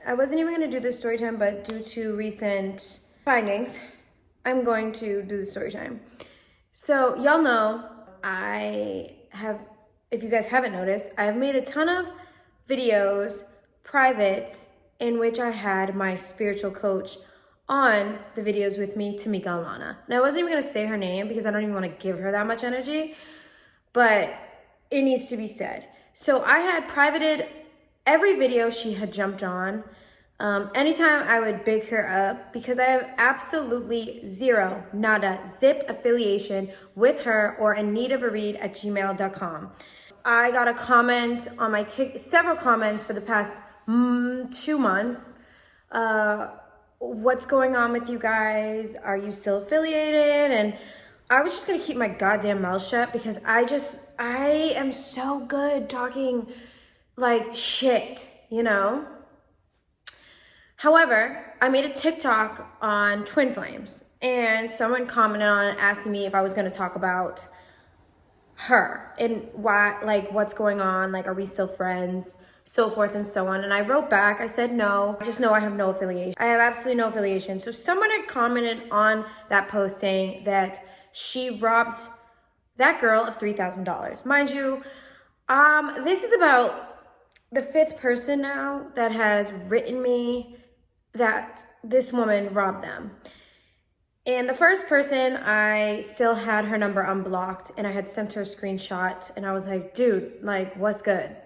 I wasn't even gonna do this story time, but due to recent findings, I'm going to do the story time. So y'all know I have, if you guys haven't noticed, I have made a ton of videos, private, in which I had my spiritual coach on the videos with me, Tamika Alana. And I wasn't even gonna say her name because I don't even wanna give her that much energy, but it needs to be said. So I had privated every video she had jumped on. Anytime I would big her up because I have absolutely zero, nada, zip affiliation with her or anitavereed@gmail.com. I got a comment on my several comments for the past 2 months. What's going on with you guys? Are you still affiliated? And I was just gonna keep my goddamn mouth shut because I am so good talking like shit, you know? However, I made a TikTok on twin flames and someone commented on it asking me if I was gonna talk about her and why, like what's going on, like are we still friends, so forth and so on. And I wrote back, I said no, I just know I have no affiliation. I have absolutely no affiliation. So someone had commented on that post saying that she robbed that girl of $3,000. Mind you, this is about the 5th person now that has written me that this woman robbed them. And the first person, I still had her number unblocked and I had sent her a screenshot and I was like, dude, like, what's good?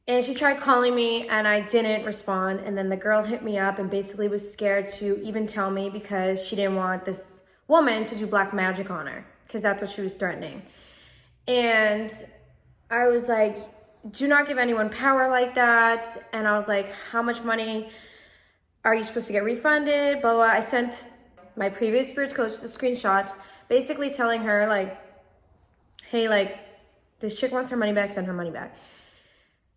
And she tried calling me and I didn't respond. And then the girl hit me up and basically was scared to even tell me because she didn't want this woman to do black magic on her because that's what she was threatening. And I was like, do not give anyone power like that. And I was like, how much money are you supposed to get refunded? Blah, blah. I sent my previous spiritual coach the screenshot, basically telling her like, hey, like this chick wants her money back, send her money back.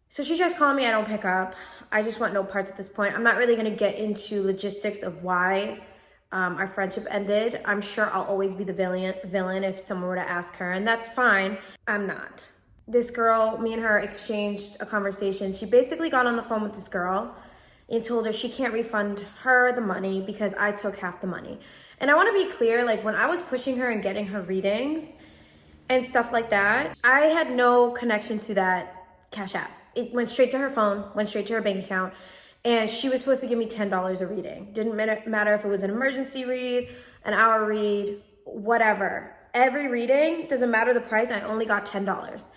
So she tries calling me, I don't pick up. I just want no parts at this point. I'm not really gonna get into logistics of why our friendship ended. I'm sure I'll always be the villain if someone were to ask her, and that's fine. I'm not. This girl, me and her exchanged a conversation. She basically got on the phone with this girl and told her she can't refund her the money because I took half the money. And I wanna be clear, like when I was pushing her and getting her readings and stuff like that, I had no connection to that Cash App. It went straight to her phone, went straight to her bank account, and she was supposed to give me $10 a reading. Didn't matter if it was an emergency read, an hour read, whatever. Every reading, doesn't matter the price, I only got $10.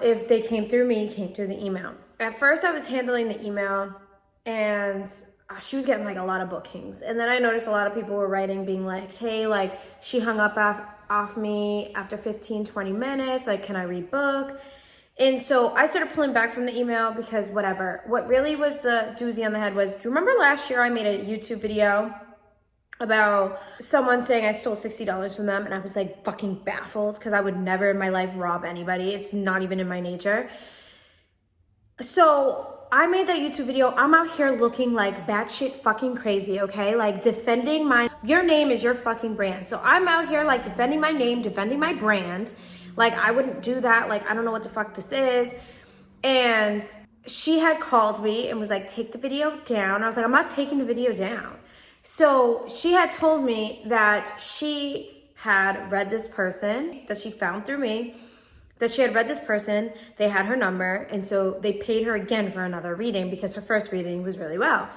If they came through me, came through the email. At first I was handling the email and she was getting like a lot of bookings. And then I noticed a lot of people were writing being like, hey, like she hung up off me after 15, 20 minutes. Like, can I rebook? And so I started pulling back from the email because whatever. What really was the doozy on the head was, do you remember last year I made a YouTube video about someone saying I stole $60 from them? And I was like fucking baffled because I would never in my life rob anybody. It's not even in my nature. So I made that YouTube video. I'm out here looking like batshit fucking crazy, okay? Like defending your name is your fucking brand. So I'm out here like defending my name, defending my brand. Like I wouldn't do that. Like, I don't know what the fuck this is. And she had called me and was like, take the video down. I was like, I'm not taking the video down. So she had told me that she had read this person that she found through me, that she had read this person, they had her number, and so they paid her again for another reading because her first reading was really well.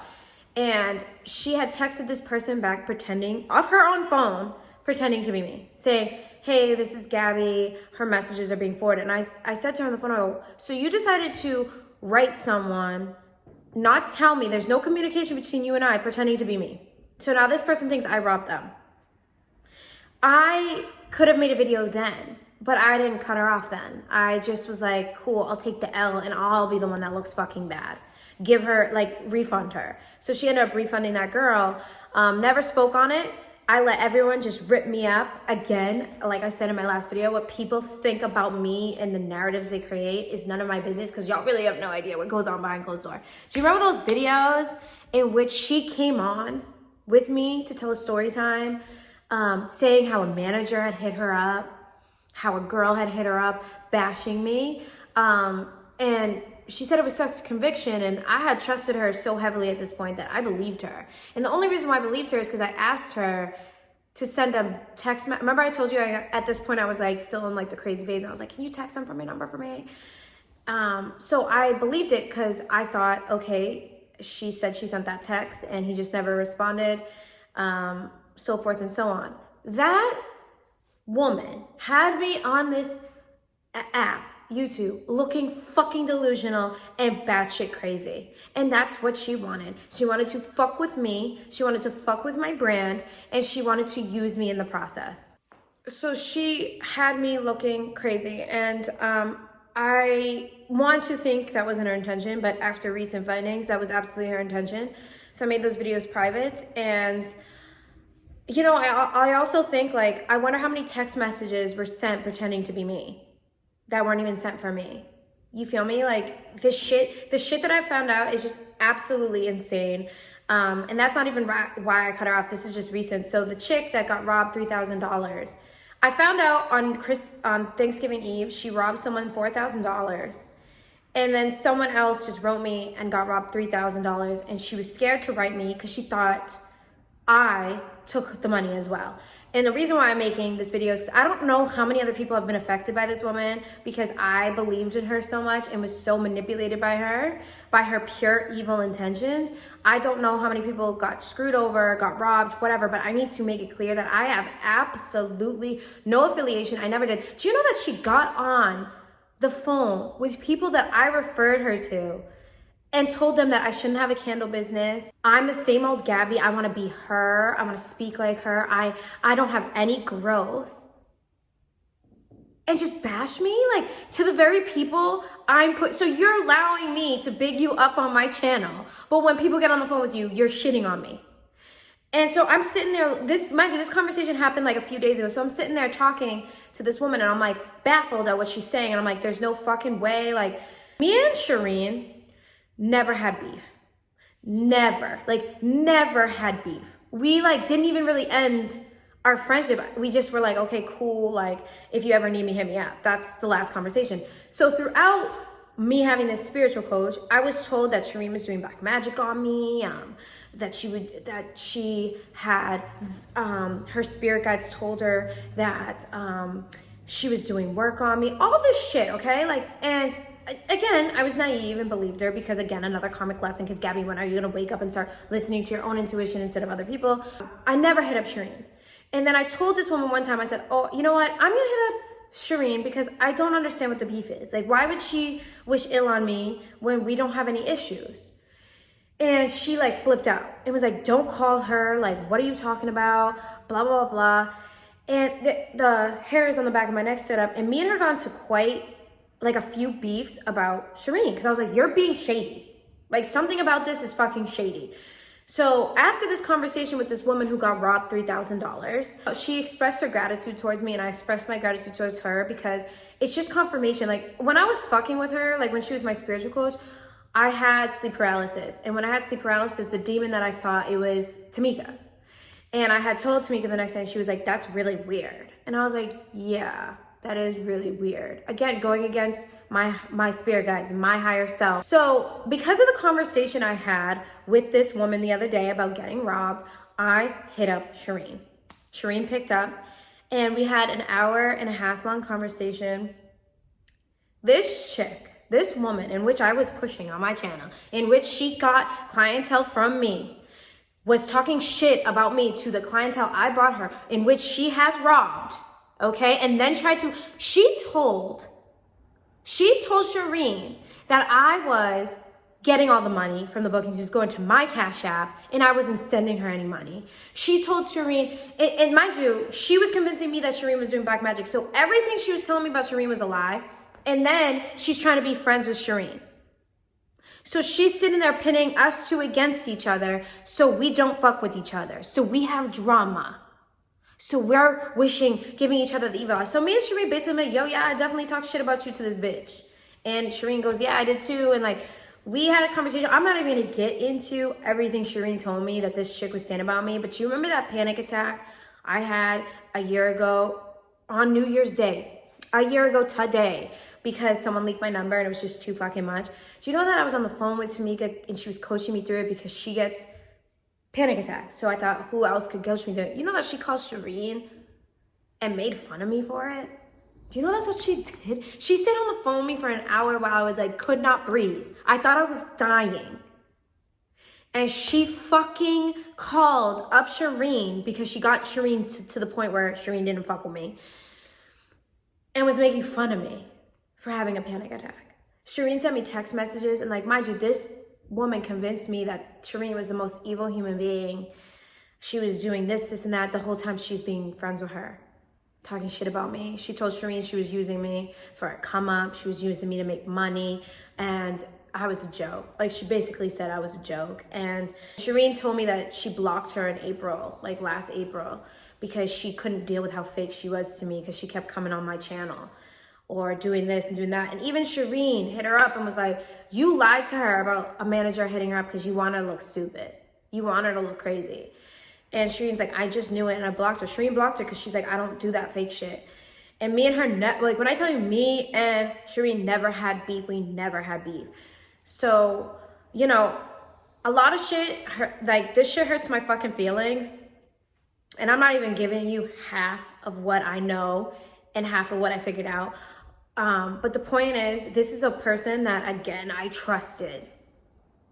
And she had texted this person back pretending, off her own phone, pretending to be me, saying, hey, this is Gabby, her messages are being forwarded. And I said to her on the phone, I go, so you decided to write someone, not tell me, there's no communication between you and I, pretending to be me. So now this person thinks I robbed them. I could have made a video then, but I didn't cut her off then. I just was like, cool, I'll take the L and I'll be the one that looks fucking bad. Give her, like, refund her. So she ended up refunding that girl. Never spoke on it. I let everyone just rip me up again. Like I said in my last video, what people think about me and the narratives they create is none of my business because y'all really have no idea what goes on behind closed doors. Do you remember those videos in which she came on with me to tell a story time, saying how a manager had hit her up, how a girl had hit her up, bashing me, and she said it was such conviction, and I had trusted her so heavily at this point that I believed her. And the only reason why I believed her is because I asked her to send a text. Remember I told you at this point I was like still in like the crazy phase, and I was like, can you text them from my number for me? So I believed it because I thought, okay, she said she sent that text and he just never responded, so forth and so on. That woman had me on this app, YouTube, looking fucking delusional and batshit crazy. And that's what she wanted. She wanted to fuck with me. She wanted to fuck with my brand, and she wanted to use me in the process. So she had me looking crazy, and I want to think that wasn't her intention, but after recent findings, that was absolutely her intention. So I made those videos private, and you know, I also think, like, I wonder how many text messages were sent pretending to be me that weren't even sent for me. You feel me? Like, the shit that I found out is just absolutely insane. And that's not even why I cut her off. This is just recent. So the chick that got robbed $3,000, I found out on Thanksgiving Eve, she robbed someone $4,000. And then someone else just wrote me and got robbed $3,000. And she was scared to write me because she thought I took the money as well. And the reason why I'm making this video is I don't know how many other people have been affected by this woman, because I believed in her so much and was so manipulated by her pure evil intentions. I don't know how many people got screwed over, got robbed, whatever, but I need to make it clear that I have absolutely no affiliation. I never did. Do you know that she got on the phone with people that I referred her to and told them that I shouldn't have a candle business? I'm the same old Gabby. I want to be her. I want to speak like her. I don't have any growth. And just bash me, like, to the very people so you're allowing me to big you up on my channel, but when people get on the phone with you, you're shitting on me. And so I'm sitting there, mind you, this conversation happened like a few days ago. So I'm sitting there talking to this woman, and I'm like baffled at what she's saying. And I'm like, there's no fucking way. Like, me and Shireen never had beef. Never had beef. We like didn't even really end our friendship. We just were like, okay, cool. Like, if you ever need me, hit me up. That's the last conversation. So throughout me having this spiritual coach, I was told that Shireen was doing black magic on me, that she had, her spirit guides told her that, she was doing work on me, all this shit. Okay. Like, and again, I was naive and believed her because, again, another karmic lesson. Because Gabby, when are you going to wake up and start listening to your own intuition instead of other people? I never hit up Shireen. And then I told this woman one time, I said, oh, you know what? I'm going to hit up Shireen because I don't understand what the beef is. Like, why would she wish ill on me when we don't have any issues? And she like flipped out. It was like, don't call her. Like, what are you talking about? Blah, blah, blah, blah. And the hairs on the back of my neck stood up. And me and her got into quite like a few beefs about Shireen, because I was like, you're being shady. Like, something about this is fucking shady. So after this conversation with this woman who got robbed $3,000, she expressed her gratitude towards me, and I expressed my gratitude towards her, because it's just confirmation. Like, when I was fucking with her, like when she was my spiritual coach, I had sleep paralysis. And when I had sleep paralysis, the demon that I saw, it was Tamika. And I had told Tamika the next day, and she was like, that's really weird. And I was like, yeah, that is really weird. Again, going against my spirit guides, my higher self. So because of the conversation I had with this woman the other day about getting robbed, I hit up Shireen. Shireen picked up, and we had an 1.5 hour long conversation. This chick, this woman, in which I was pushing on my channel, in which she got clientele from me, was talking shit about me to the clientele I brought her, in which she has robbed. Okay, and then she told Shireen that I was getting all the money from the bookings. She was going to my Cash App, and I wasn't sending her any money. She told Shireen, and mind you, she was convincing me that Shireen was doing black magic. So everything she was telling me about Shireen was a lie. And then she's trying to be friends with Shireen. So she's sitting there pitting us two against each other, so we don't fuck with each other. So we have drama. So we're giving each other the evil. So me and Shireen basically like, yo, yeah, I definitely talked shit about you to this bitch. And Shireen goes, yeah, I did too. And like, we had a conversation. I'm not even gonna get into everything Shireen told me that this chick was saying about me, but you remember that panic attack I had a year ago on New Year's Day? A year ago today, because someone leaked my number and it was just too fucking much. Do you know that I was on the phone with Tamika and she was coaching me through it because she gets panic attacks? So I thought, who else could coach me through it? You know that she called Shireen and made fun of me for it? Do you know that's what she did? She stayed on the phone with me for an hour while I was like, could not breathe. I thought I was dying. And she fucking called up Shireen because she got Shireen to the point where Shireen didn't fuck with me and was making fun of me for having a panic attack. Shireen sent me text messages and like, mind you, this woman convinced me that Shireen was the most evil human being. She was doing this and that the whole time she was being friends with her, talking shit about me. She told Shireen she was using me for a come up. She was using me to make money and I was a joke. Like she basically said I was a joke. And Shireen told me that she blocked her in April, like last April, because she couldn't deal with how fake she was to me because she kept coming on my channel or doing this and doing that. And even Shireen hit her up and was like, you lied to her about a manager hitting her up because you want her to look stupid. You want her to look crazy. And Shireen's like, I just knew it and I blocked her. Shireen blocked her because she's like, I don't do that fake shit. And me and her, like when I tell you me and Shireen never had beef, we never had beef. So, you know, a lot of shit, like this shit hurts my fucking feelings. And I'm not even giving you half of what I know and half of what I figured out. But the point is, this is a person that, again, I trusted,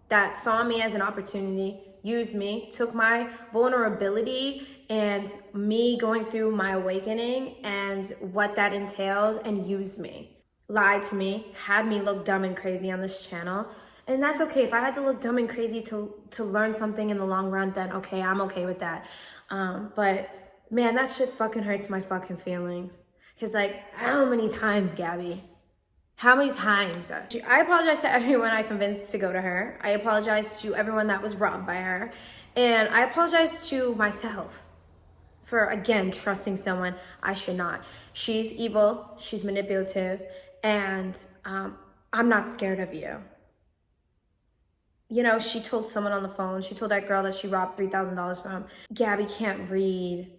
that saw me as an opportunity, used me, took my vulnerability and me going through my awakening and what that entails and used me. Lied to me, had me look dumb and crazy on this channel. And that's okay. If I had to look dumb and crazy to learn something in the long run, then okay, I'm okay with that. But man, that shit fucking hurts my fucking feelings. Cause like, how many times, Gabby? How many times? I apologize to everyone I convinced to go to her. I apologize to everyone that was robbed by her. And I apologize to myself for, again, trusting someone I should not. She's evil, she's manipulative, and I'm not scared of you. You know, she told someone on the phone, she told that girl that she robbed $3,000 from. Gabby can't read.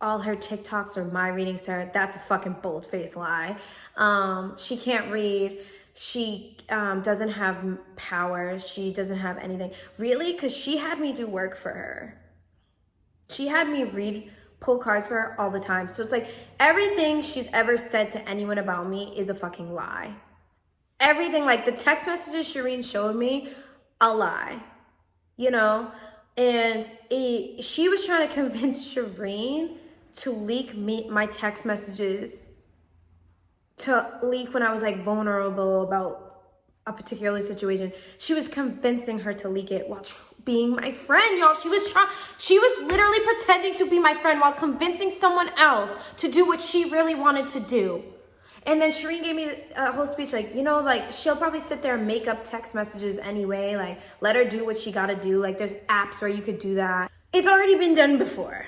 All her TikToks are my readings to her. That's a fucking bold-faced lie. She can't read. She doesn't have powers. She doesn't have anything. Really? Because she had me do work for her. She had me pull cards for her all the time. So it's like everything she's ever said to anyone about me is a fucking lie. Everything, like the text messages Shireen showed me, a lie, you know? And she was trying to convince Shireen to leak my text messages, to leak when I was like vulnerable about a particular situation. She was convincing her to leak it while being my friend, y'all. She was literally pretending to be my friend while convincing someone else to do what she really wanted to do. And then Shireen gave me a whole speech like, you know, like she'll probably sit there and make up text messages anyway. Like let her do what she gotta do. Like there's apps where you could do that. It's already been done before.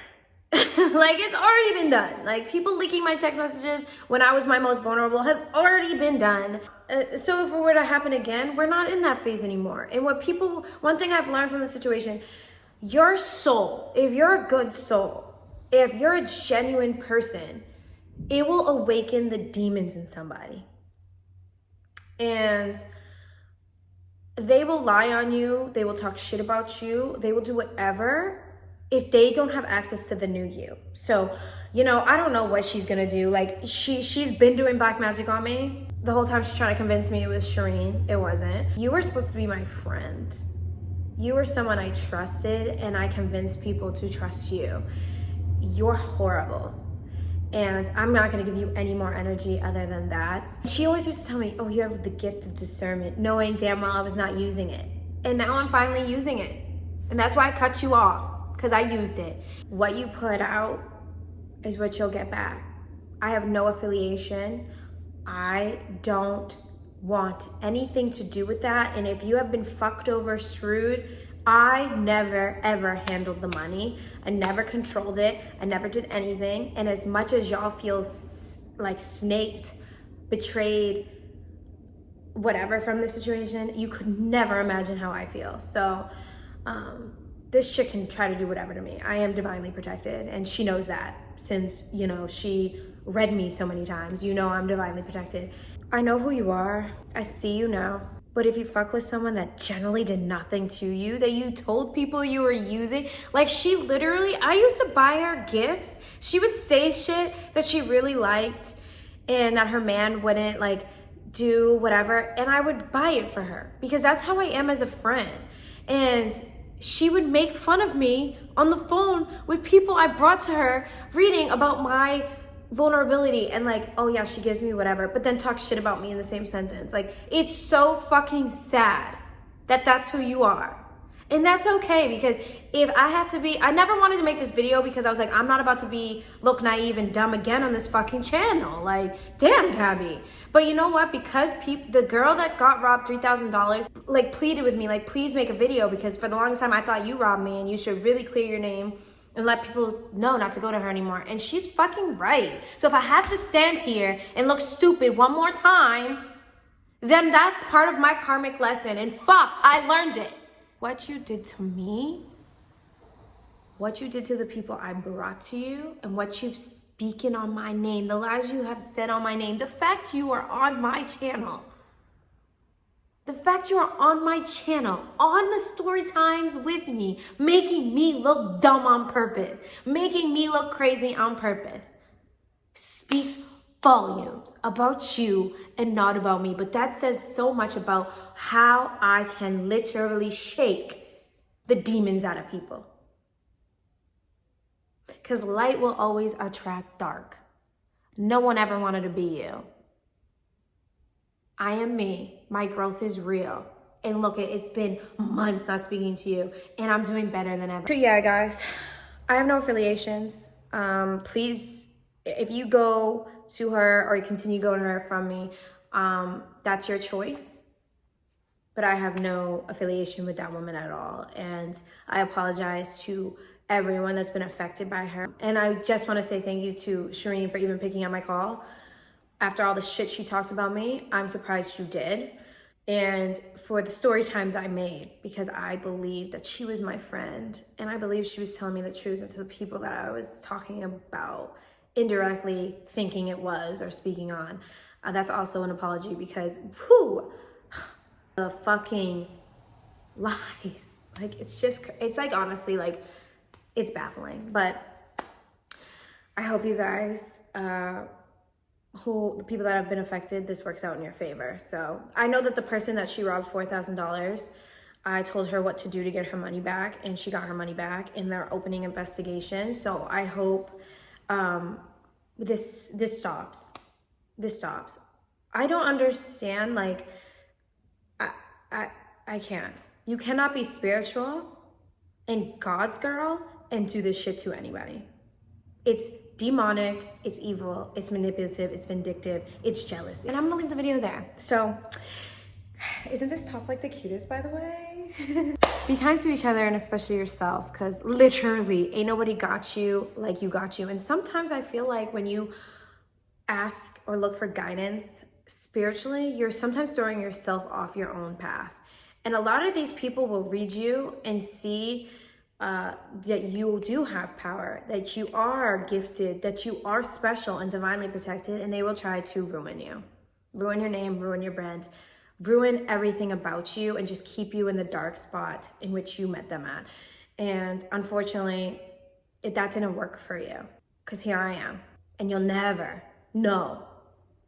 Like it's already been done. Like people leaking my text messages when I was my most vulnerable has already been done. So if it were to happen again, we're not in that phase anymore. And one thing I've learned from the situation, your soul, if you're a good soul, if you're a genuine person, it will awaken the demons in somebody. And they will lie on you. They will talk shit about you. They will do whatever if they don't have access to the new you. So, you know, I don't know what she's gonna do. Like she's been doing black magic on me. The whole time she's trying to convince me it was Shireen. It wasn't. You were supposed to be my friend. You were someone I trusted and I convinced people to trust you. You're horrible. And I'm not gonna give you any more energy other than that. She always used to tell me, oh, you have the gift of discernment, knowing damn well I was not using it. And now I'm finally using it. And that's why I cut you off, because I used it. What you put out is what you'll get back. I have no affiliation. I don't want anything to do with that. And if you have been fucked over, screwed, I never, ever handled the money. I never controlled it. I never did anything. And as much as y'all feel like snaked, betrayed, whatever from the situation, you could never imagine how I feel. So this chick can try to do whatever to me. I am divinely protected. And she knows that since, you know, she read me so many times, you know I'm divinely protected. I know who you are. I see you now. But if you fuck with someone that generally did nothing to you, that you told people you were using, like she literally, I used to buy her gifts. She would say shit that she really liked and that her man wouldn't like do whatever. And I would buy it for her because that's how I am as a friend. And she would make fun of me on the phone with people I brought to her reading about my vulnerability and like, oh yeah, she gives me whatever, but then talk shit about me in the same sentence. Like, it's so fucking sad that that's who you are. And that's okay, because if I have to be, I never wanted to make this video because I was like, I'm not about to look naive and dumb again on this fucking channel. Like, damn, Gabby. But you know what? Because the girl that got robbed $3,000, like pleaded with me, like, please make a video because for the longest time I thought you robbed me and you should really clear your name and let people know not to go to her anymore. And she's fucking right. So if I have to stand here and look stupid one more time, then that's part of my karmic lesson. And fuck, I learned it. What you did to me, what you did to the people I brought to you, and what you've speaking on my name, the lies you have said on my name, the fact you are on my channel, the fact you are on my channel, on the story times with me, making me look dumb on purpose, making me look crazy on purpose, speaks volumes about you and not about me. But that says so much about how I can literally shake the demons out of people. Because light will always attract dark. No one ever wanted to be you. I am me. My growth is real. And look, it's been months not speaking to you, and I'm doing better than ever. So yeah, guys, I have no affiliations. Please, if you go to her or you continue going to her from me, that's your choice. But I have no affiliation with that woman at all. And I apologize to everyone that's been affected by her. And I just want to say thank you to Shireen for even picking up my call. After all the shit she talks about me, I'm surprised you did. And for the story times I made, because I believed that she was my friend. And I believe she was telling me the truth, and to the people that I was talking about, indirectly thinking it was or speaking on. That's also an apology, because whew, the fucking lies. Like, it's like, honestly, like, it's baffling. But I hope you guys, the people that have been affected, this works out in your favor. So I know that the person that she robbed $4,000, I told her what to do to get her money back, and she got her money back, and they're opening investigation. So I hope this stops. This stops. I don't understand, like, I can't. You cannot be spiritual and God's girl and do this shit to anybody. It's demonic, it's evil, it's manipulative, it's vindictive, it's jealous. And I'm gonna leave the video there. So, isn't this top like the cutest, by the way? Be kind to each other, and especially yourself, because literally ain't nobody got you like you got you. And sometimes I feel like when you ask or look for guidance spiritually, you're sometimes throwing yourself off your own path. And a lot of these people will read you and see that you do have power, that you are gifted, that you are special and divinely protected, and they will try to ruin you, ruin your name, ruin your brand, ruin everything about you, and just keep you in the dark spot in which you met them at. And unfortunately, that didn't work for you, because here I am, and you'll never know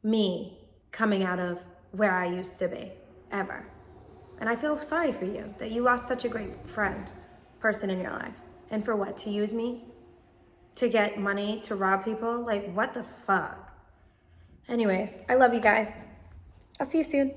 me coming out of where I used to be, ever. And I feel sorry for you that you lost such a great person in your life. And for what? To use me? To get money? To rob people? Like, what the fuck? Anyways, I love you guys. I'll see you soon.